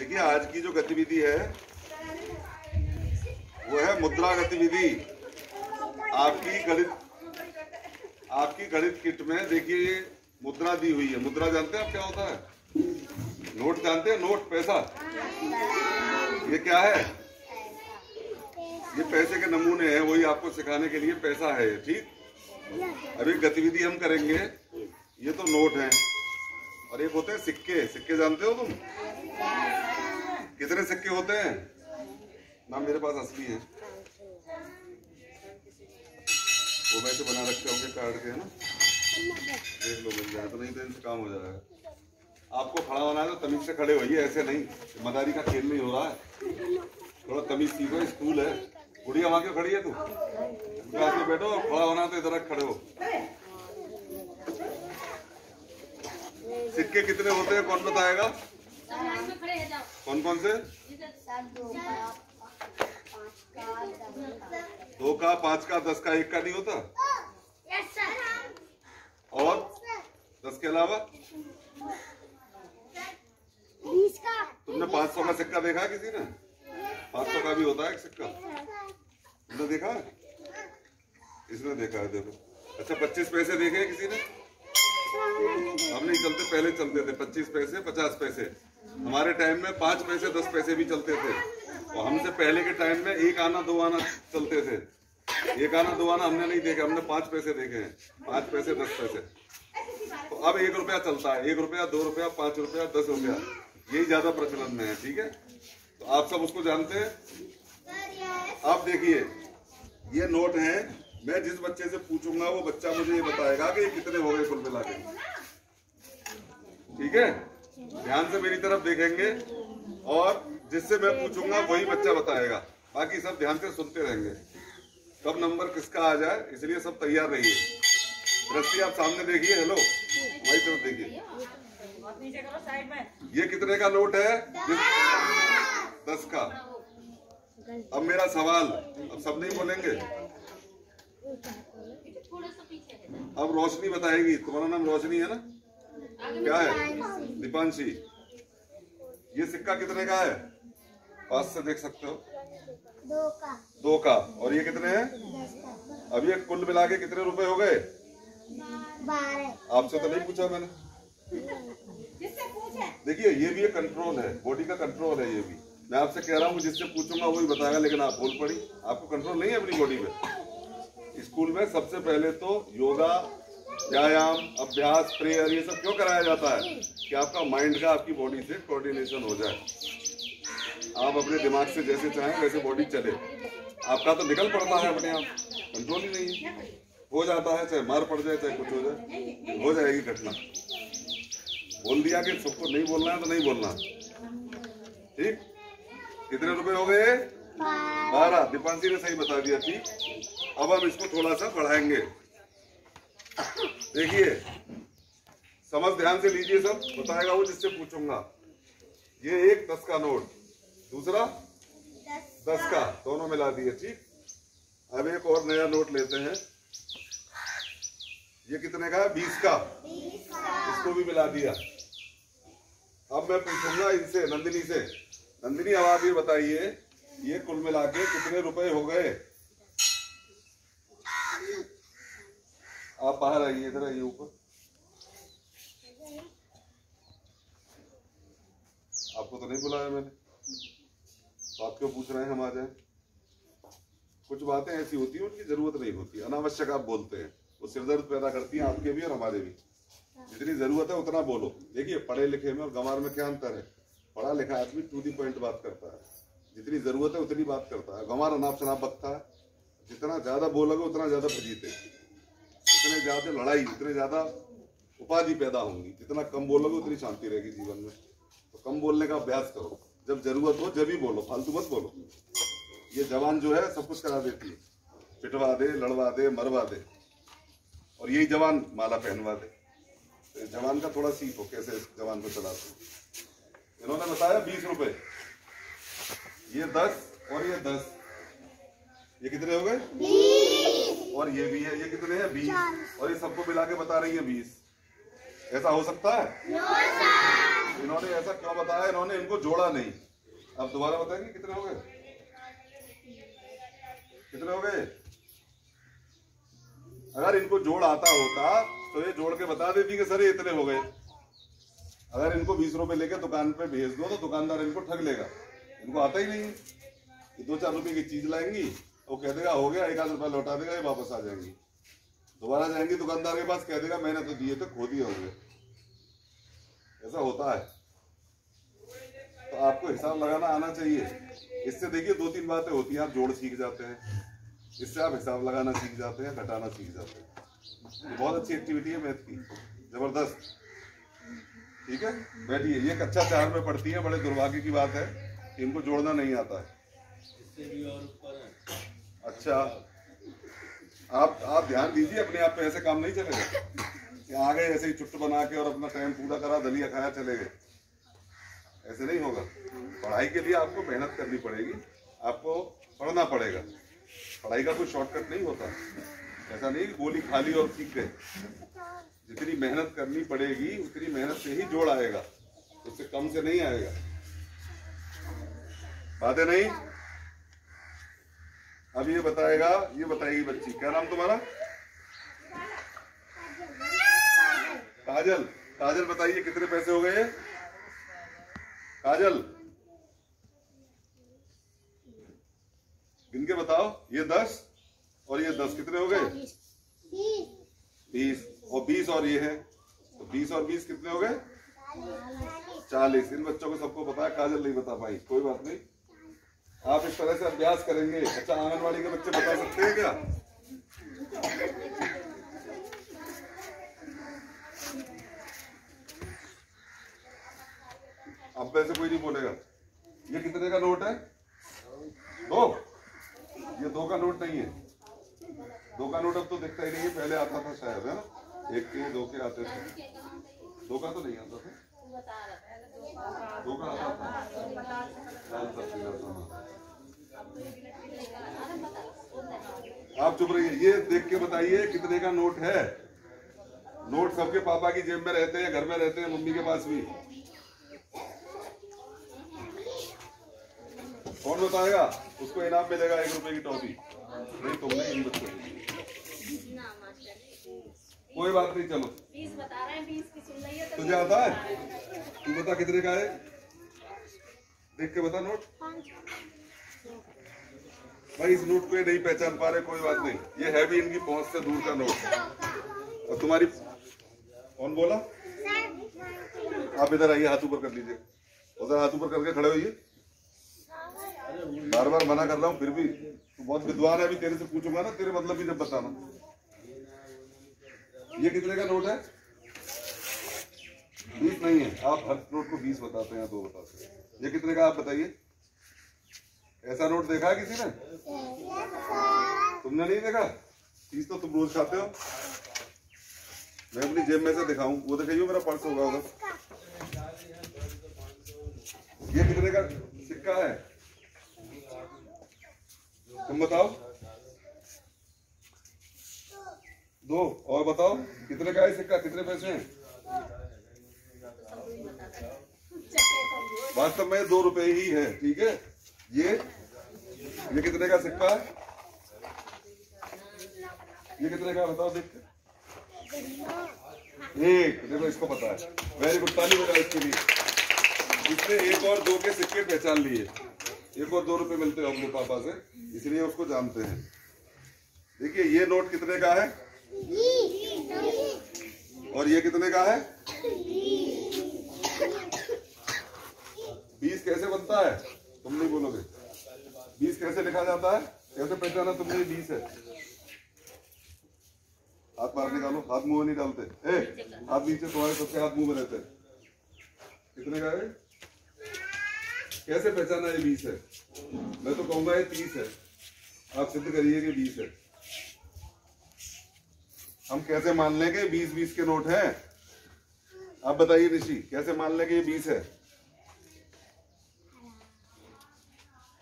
देखिए आज की जो गतिविधि है वो है मुद्रा गतिविधि। आपकी गणित किट में देखिए ये मुद्रा दी हुई है। मुद्रा जानते हैं आप क्या होता है? नोट जानते हैं? नोट, पैसा। ये क्या है? ये पैसे के नमूने हैं, वही आपको सिखाने के लिए पैसा है। ठीक, अभी गतिविधि हम करेंगे। ये तो नोट है और एक होते हैं सिक्के। सिक्के जानते हो तुम? कितने सिक्के होते हैं ना? मेरे पास असली है, वो वैसे बना रखते होंगे काट के, है ना? देख लो मिल जाए तो, नहीं तो इनसे काम हो जाएगा। आपको खड़ा होना है तो तमीज से खड़े होइए, ऐसे नहीं। मदारी का खेल नहीं हो रहा है, थोड़ा तमीज सीखो। स्कूल है। गुड़िया वहां क्यों खड़ी है? तू आके बैठो, और खड़ा होना तो इधर खड़े हो। सिक्के कितने होते हैं कौन बताएगा? कौन कौन से? 2 का, 5 का, 10 का, 1 का नहीं होता? और 10 के अलावा? 20 का। तुमने 500 का सिक्का देखा है किसी ने? 500 का भी होता है एक सिक्का, तुमने देखा है? इसने देखा है, देखो। अच्छा 25 पैसे देखे हैं किसी ने? हम नहीं चलते, पहले चलते थे 25 पैसे, 50 पैसे। हमारे टाइम में 5 पैसे, 10 पैसे भी चलते थे। और हमसे पहले के टाइम में 1 आना 2 आना चलते थे। 1 आना 2 आना हमने नहीं देखे, हमने 5 पैसे देखे हैं। 5 पैसे, 10 पैसे। तो अब 1 रुपया चलता है। 1 रुपया, 2 रुपया, 5 रुपया, 10 रुपया, यही ज्यादा प्रचलन में है। ठीक है, तो आप सब उसको जानते हैं। अब देखिए ये नोट है। मैं जिस बच्चे से पूछूंगा वो बच्चा मुझे ये बताएगा कि ये कितने हो गए कुल मिला के। ठीक है, ध्यान से मेरी तरफ देखेंगे और जिससे मैं पूछूंगा वही बच्चा बताएगा। बाकी सब ध्यान से सुनते रहेंगे, कब नंबर किसका आ जाए, इसलिए सब तैयार रहिए। दृष्टि आप सामने देखिए, हेलो हमारी तरफ देखिए। ये कितने का नोट है? 10 का। अब मेरा सवाल, अब सब नहीं बोलेंगे। अब रोशनी बताएगी। तुम्हारा नाम रोशनी है ना? क्या है? दीपांशी। ये सिक्का कितने का है? पास से देख सकते हो। 2 का। और ये कितने हैं? 10 का। अब ये कुल मिला के कितने रुपए हो गए? 12। आपसे तो नहीं पूछा मैंने। देखिए ये भी एक कंट्रोल है, बॉडी का कंट्रोल है। ये भी मैं आपसे कह रहा हूँ, जिससे पूछूंगा वही बताएगा, लेकिन आप बोल पड़ी। आपको कंट्रोल नहीं है अपनी बॉडी पे। स्कूल में सबसे पहले तो योगा, व्यायाम, अभ्यास, प्रेयर, ये सब क्यों कराया जाता है? कि आपका माइंड का आपकी बॉडी से कोऑर्डिनेशन हो जाए। आप अपने दिमाग से जैसे चाहें वैसे बॉडी चले। आपका तो निकल पड़ता है अपने आप, कंट्रोल ही नहीं है। हो जाता है, चाहे मार पड़ जाए चाहे कुछ हो जाए, हो जाएगी घटना। बोल दिया कि सबको नहीं बोलना है तो नहीं बोलना। ठीक, कितने रुपए हो गए? 12। दीपांशी ने सही बता दिया। ठीक, अब हम इसको थोड़ा सा बढ़ाएंगे। देखिए समझ ध्यान से लीजिए, सब बताएगा वो जिससे पूछूंगा। ये एक 10 का नोट, दूसरा 10 का, दोनों मिला दिए। ठीक, अब एक और नया नोट लेते हैं। ये कितने का है? 20 का। इसको भी मिला दिया। अब मैं पूछूंगा इनसे, नंदिनी से। नंदिनी अब आप ये बताइए, ये कुल मिला के कितने रुपए हो गए? आप बाहर आइए, इधर आइए ऊपर। आपको तो नहीं बुलाया मैंने, बात क्यों पूछ रहे हैं? हम आ जाए। कुछ बातें ऐसी होती हैं उनकी जरूरत नहीं होती, अनावश्यक आप बोलते हैं, वो सिरदर्द पैदा करती हैं आपके भी और हमारे भी। जितनी जरूरत है उतना बोलो। देखिए पढ़े लिखे में और गंवार में क्या अंतर है? पढ़ा लिखा आदमी टू दी पॉइंट बात करता है, जितनी जरूरत है उतनी बात करता है। गंवार अनाप शनाप बकता है, जितना ज्यादा बोलोगे उतना ज्यादा फजीते, जितने ज्यादा लड़ाई, उतने ज्यादा उपाधि पैदा होंगी। जितना कम बोलोगे उतनी शांति रहेगी जीवन में। तो कम बोलने का अभ्यास करो, जब जरूरत हो जब ही बोलो, फालतू मत बोलो। ये जवान जो है सब कुछ करा देती है, पिटवा दे, लड़वा दे, मरवा दे, और यही जवान माला पहनवा दे। तो जवान का थोड़ा सीखो कैसे इस जवान को चलाते। इन्होंने बताया 20 रुपए, ये 10 और ये 10, ये कितने हो गए? 20। और ये भी है, ये कितने हैं? 20। और ये सबको मिला के बता रही है 20। ऐसा हो सकता है? इन्होंने ऐसा ऐसा क्यों बताया? इन्होंने इनको जोड़ा नहीं। अब दोबारा बताएंगे कितने हो गए? कितने हो गए? अगर इनको जोड़ आता होता तो ये जोड़ के बता देती कि सर ये इतने हो गए। अगर इनको 20 रुपए लेके दुकान पे भेज दो तो दुकानदार इनको ठग लेगा। इनको आता ही नहीं है। 2-4 रुपए की चीज लाएंगी, वो कह देगा हो गया, 1 आध रुपया लौटा देगा, ये वापस आ जाएंगी। दोबारा जाएंगी दुकानदार के पास, कह देगा मैंने तो दिए थे, खो दिए होंगे। ऐसा होता है। तो आपको हिसाब लगाना आना चाहिए। इससे देखिए 2-3 बातें होती हैं, आप जोड़ सीख जाते हैं, इससे आप हिसाब लगाना सीख जाते हैं, घटाना सीख जाते हैं। ये बहुत अच्छी एक्टिविटी है मैथ की, जबरदस्त। ठीक है, बैठिए। ये कक्षा 4 में पढ़ती है। बड़े दुर्भाग्य की बात है कि इनको जोड़ना नहीं आता है। इससे भी और ऊपर है। अच्छा, आप ध्यान दीजिए अपने आप पे। ऐसे काम नहीं चलेगा कि आ गए ऐसे ही चुट्ट बना के और अपना टाइम पूरा करा, दलिया खाया, चले गए। ऐसे नहीं होगा। पढ़ाई के लिए आपको मेहनत करनी पड़ेगी, आपको पढ़ना पड़ेगा। पढ़ाई का कोई शॉर्टकट नहीं होता। ऐसा नहीं कि गोली खा ली और सीख गए। जितनी मेहनत करनी पड़ेगी उतनी मेहनत से ही जोड़ आएगा, उससे कम से नहीं आएगा। बातें नहीं। अब ये बताएगी बच्ची, क्या नाम तुम्हारा? काजल। काजल बताइए कितने पैसे हो गए? काजल गिन के बताओ। ये 10 और ये 10 कितने हो गए? 20। और 20 और ये है, तो 20 और 20 कितने हो गए? 40। इन बच्चों को सबको पता है, काजल नहीं बता पाई, कोई बात नहीं। आप इस तरह से अभ्यास करेंगे। अच्छा, आंगनवाड़ी के बच्चे बता सकते हैं क्या? अब वैसे कोई नहीं बोलेगा। ये कितने का नोट है? 2। ये 2 का नोट नहीं है। 2 का नोट अब तो दिखता ही नहीं है, पहले आता था शायद, है ना? 1 के 2 के आते थे। 2 का तो नहीं आता था। 2 का आता था। आप चुप रहिए। ये देख के बताइए कितने का नोट है। नोट सबके पापा की जेब में रहते हैं, घर में रहते हैं, मम्मी के पास भी। कौन बताएगा? उसको इनाम मिलेगा 1 रुपए की टॉफी। नहीं तुमने, इन बच्चों कोई बात नहीं। चलो 20 बता रहे हैं, 20 की सुन रही है। तुझे आता है? तू बता कितने का है, देख के बता। नोट भाई, इस नोट पे नहीं पहचान पा रहे, कोई बात नहीं। ये है भी इनकी पहुंच से दूर का नोट। और तुम्हारी कौन बोला? आप इधर आइए, हाथ ऊपर कर लीजिए। उधर हाथ ऊपर करके खड़े होइए। बार बार मना कर रहा हूँ, फिर भी तू बहुत विद्वान है। अभी तेरे से पूछूंगा ना, तेरे मतलब भी जब बताना। ये कितने का नोट है? 20 नहीं है। आप हर नोट को 20 बताते हैं, 2 बताते हैं। ये कितने का आप बताइए? ऐसा नोट देखा है किसी ने? तुमने नहीं देखा? 30 तो तुम रोज खाते हो। मैं अपनी जेब में से दिखाऊं? वो दिखाइए, मेरा पर्स होगा उधर। ये कितने का सिक्का है? तुम बताओ। 2। और बताओ कितने का है सिक्का? कितने पैसे हैं? वास्तव में 2 रुपए ही है। ठीक है। ये कितने का सिक्का है? ये कितने का बताओ देख के। 1। देखो, इसको पता है। वेरी गुड, ताली बजाओ इसके लिए। इसने 1 और 2 के सिक्के पहचान लिए। 1 और 2 रुपए मिलते हैं अपने पापा से, इसलिए उसको जानते हैं। देखिए, ये नोट कितने का है? और ये कितने का है? 20 कैसे बनता है? तुम नहीं बोलोगे। 20 कैसे लिखा जाता है? कैसे पहचाना तुमने 20 है? हाथ बाहर निकालो। हाथ मुंह में नहीं डालते। हाथ नीचे तुम्हारे सबके हाथ मुंह में रहते हैं। कितने का है? कैसे पहचाना ये 20 है? मैं तो कहूंगा ये 30 है। आप सिद्ध करिए कि 20 है। हम कैसे मान लेंगे 20-20 के नोट हैं? आप बताइए ऋषि, कैसे मान लेंगे ये 20 है?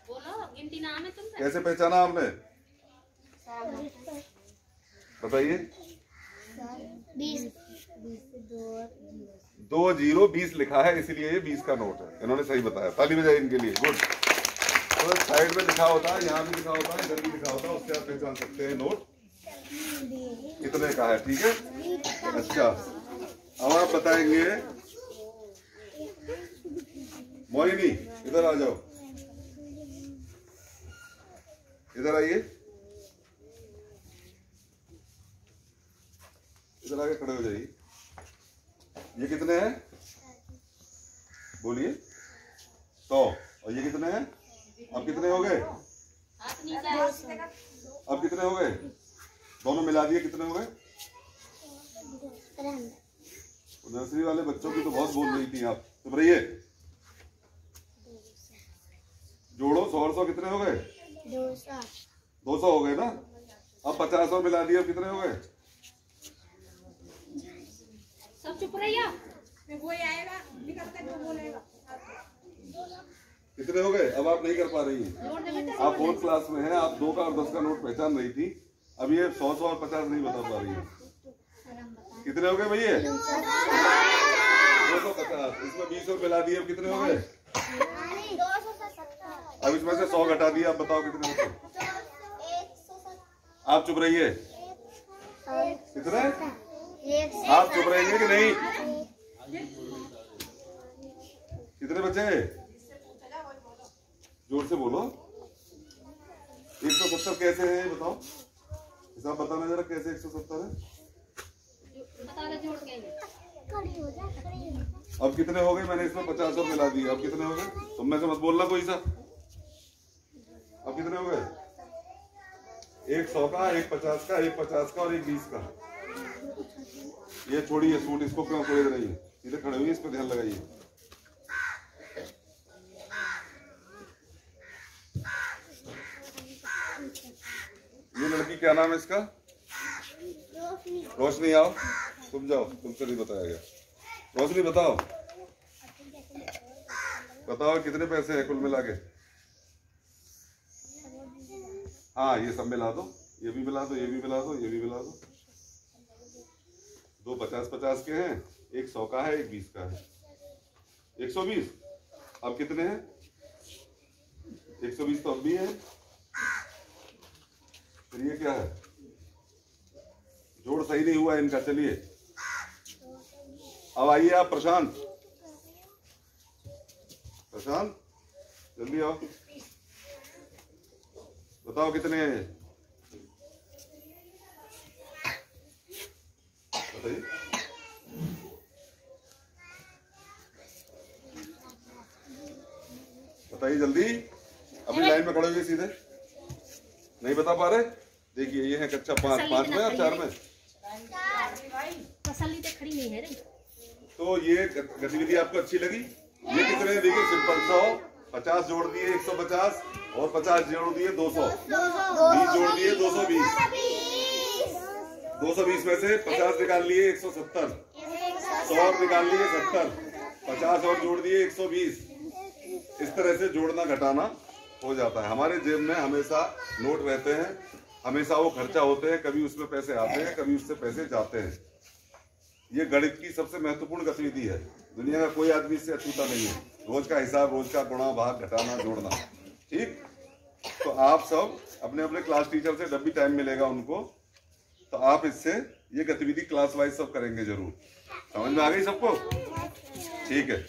बोलो, गिनती नाम है तुम। कैसे पहचाना आपने? बताइए। 20 2 0 20 लिखा है, इसलिए ये 20 का नोट है। इन्होंने सही बताया, ताली बजाई इनके लिए, गुड। तो साइड में लिखा होता है, यहाँ भी लिखा होता है, इधर भी लिखा होता है, उससे आप पहचान सकते हैं नोट कितने का है। ठीक है, अच्छा अब आप बताएंगे, मोहिनी इधर आ जाओ, इधर आइए, इधर आके खड़े हो जाइए। ये कितने हैं बोलिए? 100। और ये कितने हैं? अब कितने हो गए? अब कितने हो गए? दोनों मिला दिए, कितने हो गए? नर्सरी वाले बच्चों की तो बहुत बोल रही थी आप, चुप रहिए। जोड़ो, 100 और 100 कितने हो गए? 200 हो गए ना। अब 50 और मिला दिए, अब कितने हो गए? सब चुप रहिए। कोई आएगा निकल कर जो बोलेगा। कितने हो गए? अब आप नहीं कर पा रही हैं, आप 4th क्लास में हैं, आप 2 का और 10 का नोट पहचान रही थी, अब ये 100 और 50 नहीं बता पा रही है। कितने हो गए भैया? 250। इसमें 20 और मिला दिए, अब कितने हो गए? अब इसमें से 100 घटा दिए, अब बताओ कितने हो गए? आप चुप रहिए। कितने? आप चुप रहेंगे कि नहीं? कितने बचे? जोर से बोलो। 170 कैसे है ये बताओ, हिसाब बताना जरा, कैसे 170 है? बता दे जोड़ के। अब कितने हो गए? मैंने इसमें 50 और मिला दिए, अब कितने हो गए? तुम में से मत बोलना कोई सा। अब कितने हो गए? एक 100 का, एक 50 का, एक 50 का और एक 20 का। ये छोड़िए सूट, इसको क्यों खोल रही है? सीधे खड़े हुई, इस पर ध्यान लगाइए। ये लड़की क्या नाम है इसका? रोशनी। आओ, तुम जाओ, तुमसे नहीं बताया गया। रोशनी बताओ, बताओ कितने पैसे हैं कुल मिला के? हाँ ये सब मिला दो, ये भी मिला दो, ये भी मिला दो, ये भी मिला दो। 2 50-50 के हैं, एक 100 का है, एक 20 का है, 120। अब कितने हैं? 120 तो अब भी है। फिर ये क्या है? जोड़ सही नहीं हुआ इनका। चलिए अब आइए आप प्रशांत, प्रशांत जल्दी आओ, बताओ कितने हैं? बताइए। बताइए जल्दी, अभी लाइन में खड़े हुए सीधे। नहीं बता पा रहे? देखिए ये है कच्चा 5 में और 4 में। तसल्ली तो खड़ी नहीं है रे। तो ये गतिविधि आपको अच्छी लगी? ये कितने? देखिए सिंपल 100, 50 जोड़ दिए 150 और 50 जोड़ दिए 200, 20 जोड़ दिए 220, 220 में से 50 निकाल लिए 170, 100 और निकाल लिए 70, 50 और जोड़ दिए 120। इस तरह से जोड़ना घटाना हो जाता है। हमारे जेब में हमेशा नोट रहते हैं, हमेशा वो खर्चा होते हैं, कभी उसमें पैसे आते हैं, कभी उससे पैसे जाते हैं। ये गणित की सबसे महत्वपूर्ण गतिविधि है, दुनिया का कोई आदमी इससे अछूता नहीं है। रोज का हिसाब, रोज का गुणा भाग घटाना जोड़ना। ठीक, तो आप सब अपने अपने क्लास टीचर से जब भी टाइम मिलेगा उनको, तो आप इससे ये गतिविधि क्लास वाइज सब करेंगे जरूर। समझ में आ गई सबको? ठीक है।